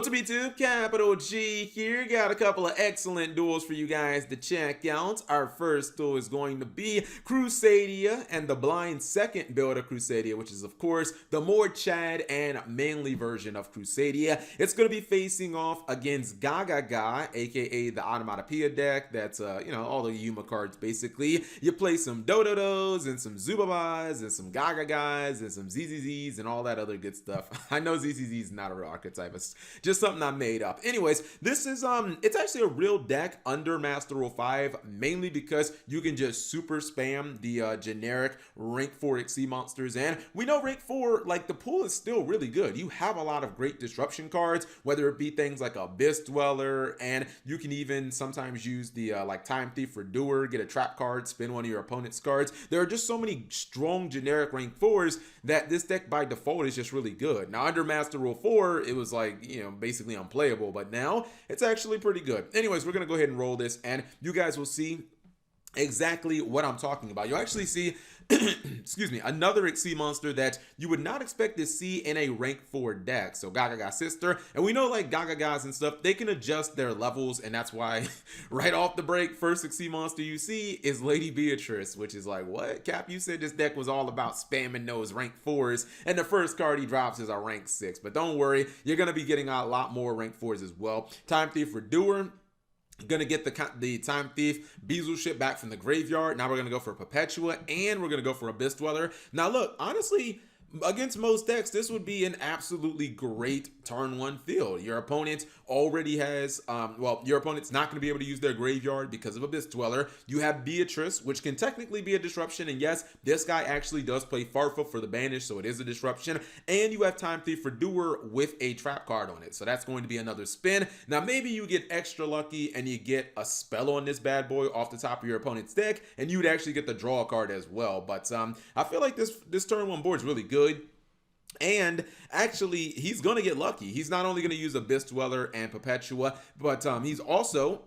What's up YouTube, Capital G here. Got a couple of excellent duels for you guys to check out. Our first duel is going to be Crusadia and the blind second build of Crusadia, which is of course the more Chad and manly version of Crusadia. It's going to be facing off against Gaga, aka the Automatopoeia deck. That's all the Yuma cards basically. You play some Dododos and some Zubabas and some Gagas and some ZZZs and all that other good stuff. I know ZZZ is not a real archetype. It's just something I made up. Anyways, this is it's actually a real deck under Master Rule 5, mainly because you can just super spam the generic rank 4 XC monsters, and we know rank 4, like, the pool is still really good. You have a lot of great disruption cards, whether it be things like Abyss Dweller, and you can even sometimes use the like Time Thief for Doer, get a trap card, spin one of your opponent's cards. There are just so many strong generic rank 4s that this deck by default is just really good. Now under Master Rule 4, it was like, basically unplayable, but now it's actually pretty good. Anyways, we're gonna go ahead and roll this, and you guys will see exactly what I'm talking about. You'll actually see excuse me, another XC monster that you would not expect to see in a rank 4 deck. So Gaga sister, and we know like Gagas and stuff, they can adjust their levels, and that's why right off the break, first XC monster you see is Lady Beatrice, which is like, what? Cap, you said this deck was all about spamming those rank 4s, and the first card he drops is a rank 6. But don't worry, you're gonna be getting a lot more rank 4s as well. Time Thief for Doer. Gonna get the Time Thief Beazle ship back from the graveyard. Now we're gonna go for Perpetua, and we're gonna go for Abyss Dweller. Now look, honestly, against most decks, this would be an absolutely great turn 1 field. Your opponent already has, your opponent's not going to be able to use their graveyard because of Abyss Dweller. You have Beatrice, which can technically be a disruption, and yes, this guy actually does play Farfa for the banish, so it is a disruption. And you have Time Thief for Doer with a trap card on it, so that's going to be another spin. Now maybe you get extra lucky and you get a spell on this bad boy off the top of your opponent's deck, and you'd actually get the draw card as well. But I feel like this turn 1 board is really good. And actually, he's going to get lucky. He's not only going to use Abyss Dweller and Perpetua, but he's also,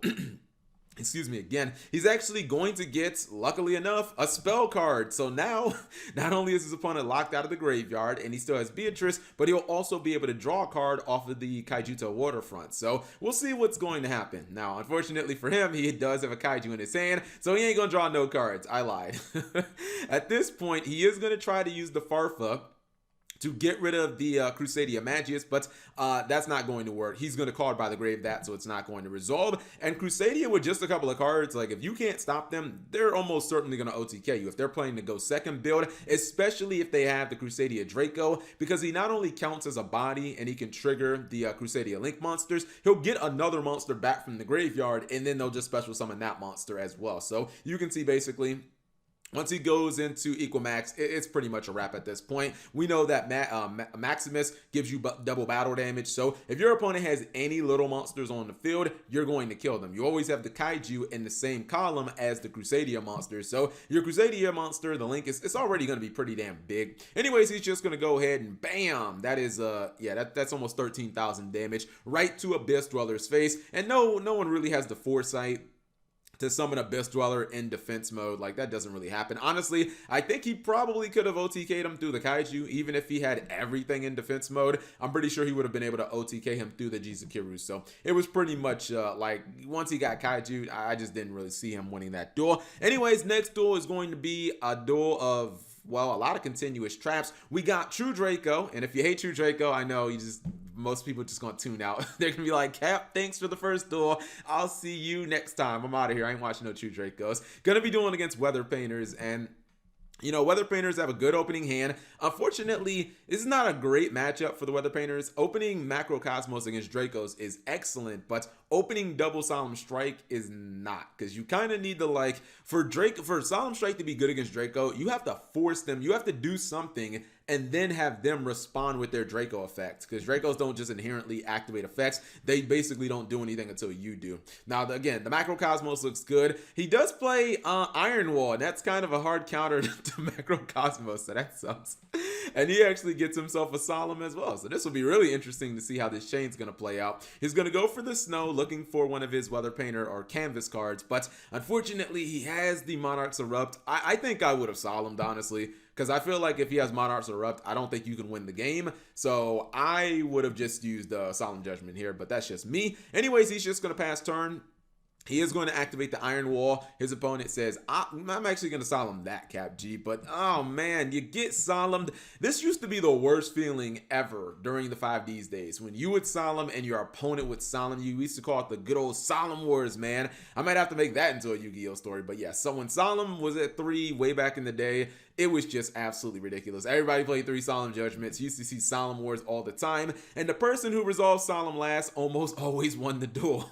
excuse me again, he's actually going to get, luckily enough, a spell card. So now, not only is his opponent locked out of the graveyard, and he still has Beatrice, but he'll also be able to draw a card off of the Kaijuto Waterfront. So we'll see what's going to happen. Now, unfortunately for him, he does have a Kaiju in his hand, so he ain't going to draw no cards. I lied. At this point, he is going to try to use the Farfa to get rid of the Crusadia Magius, but that's not going to work. He's going to call it by the grave that, so it's not going to resolve. And Crusadia with just a couple of cards, like if you can't stop them, they're almost certainly going to OTK you if they're playing the go second build, especially if they have the Crusadia Draco, because he not only counts as a body and he can trigger the Crusadia Link monsters, he'll get another monster back from the graveyard, and then they'll just special summon that monster as well. So you can see basically, once he goes into equal max, it's pretty much a wrap at this point. We know that Maximus gives you double battle damage, so if your opponent has any little monsters on the field, you're going to kill them. You always have the Kaiju in the same column as the Crusadia monsters, so your Crusadia monster, the Link, it's already going to be pretty damn big. Anyways, he's just going to go ahead and bam, that is, that's almost 13,000 damage right to Abyss Dweller's face, and no one really has the foresight to summon Abyss Dweller in defense mode. Like, that doesn't really happen. Honestly, I think he probably could have OTK'd him through the Kaiju, even if he had everything in defense mode. I'm pretty sure he would have been able to OTK him through the Jizukiru. So it was pretty much like, once he got Kaiju, I just didn't really see him winning that duel. Anyways, next duel is going to be a duel of, well, a lot of continuous traps. We got True Draco, and if you hate True Draco, I know most people just gonna tune out. They're gonna be like, Cap, thanks for the first duel. I'll see you next time. I'm out of here. I ain't watching no True Dracos. Gonna be doing against Weather Painters, and Weather Painters have a good opening hand. Unfortunately, this is not a great matchup for the Weather Painters. Opening Macrocosmos against Dracos is excellent, but opening Double Solemn Strike is not, because you kind of need to, like, for Solemn Strike to be good against Draco, you have to force them, you have to do something and then have them respond with their Draco effect, because Dracos don't just inherently activate effects. They basically don't do anything until you do. Now, again, the Macrocosmos looks good. He does play Iron Wall, and that's kind of a hard counter to Macrocosmos, so that sucks. And he actually gets himself a Solemn as well, so this will be really interesting to see how this chain's going to play out. He's going to go for the Snow, looking for one of his Weather Painter or Canvas cards, but unfortunately, he has the Monarch's Erupt. I think I would have Solemned, honestly. because I feel like if he has Monarchs Erupt, I don't think you can win the game. So I would have just used Solemn Judgment here, but that's just me. Anyways, he's just going to pass turn. He is going to activate the Iron Wall. His opponent says, I'm actually going to solemn that, Cap G. But, oh, man, you get solemned. This used to be the worst feeling ever during the 5Ds days. When you would solemn and your opponent would solemn you. We used to call it the good old Solemn Wars, man. I might have to make that into a Yu-Gi-Oh story. But, yeah, so when Solemn was at 3 way back in the day, it was just absolutely ridiculous. Everybody played 3 Solemn Judgments. You used to see Solemn Wars all the time. And the person who resolved Solemn last almost always won the duel.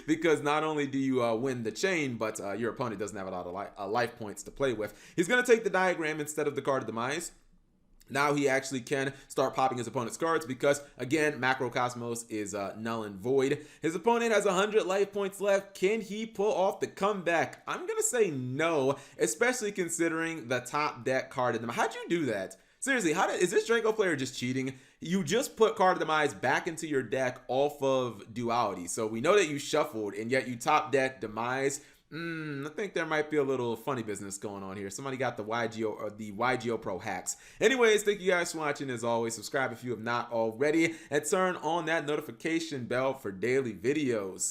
Because not only do you win the chain, but your opponent doesn't have a lot of life points to play with. He's going to take the diagram instead of the card of demise. Now he actually can start popping his opponent's cards because, again, Macrocosmos is null and void. His opponent has 100 life points left. Can he pull off the comeback? I'm going to say no, especially considering the top deck card in them. How'd you do that? Seriously, is this Draco player just cheating? You just put Card of Demise back into your deck off of Duality. So we know that you shuffled, and yet you top deck Demise. I think there might be a little funny business going on here. Somebody got the YGO or the YGO Pro hacks. Anyways, thank you guys for watching. As always, subscribe if you have not already, and turn on that notification bell for daily videos.